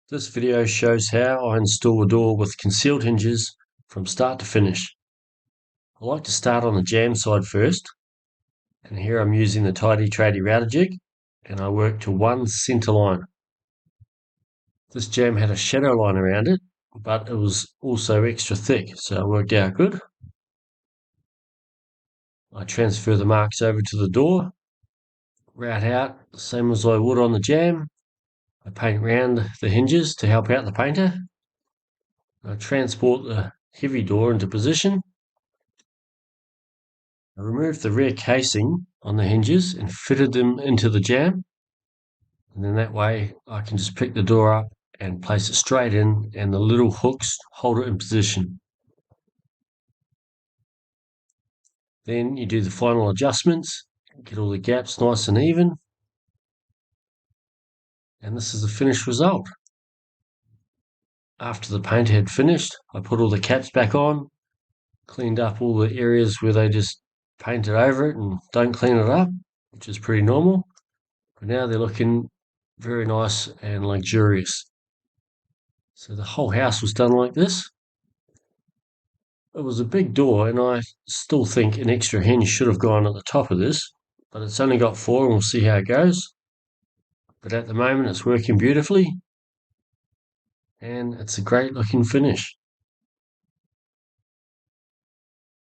This video shows how I install a door with concealed hinges from start to finish. I like to start on the jamb side first, and here I'm using the Tidy Tradie router jig, and I work to one centre line. This jamb had a shadow line around it, but it was also extra thick, so it worked out good. I transfer the marks over to the door, route out the same as I would on the jamb. I paint round the hinges to help out the painter. I transport the heavy door into position. I removed the rear casing on the hinges and fitted them into the jamb, and then that way I can just pick the door up and place it straight in, and the little hooks hold it in position. Then you do the final adjustments, get all the gaps nice and even, and this is the finished result. After the paint had finished, I put all the caps back on, cleaned up all the areas where they just painted over it and don't clean it up, which is pretty normal. But now they're looking very nice and luxurious. So the whole house was done like this. It was a big door, and I still think an extra hinge should have gone at the top of this, but it's only got four, and we'll see how it goes. But at the moment, it's working beautifully, and it's a great looking finish.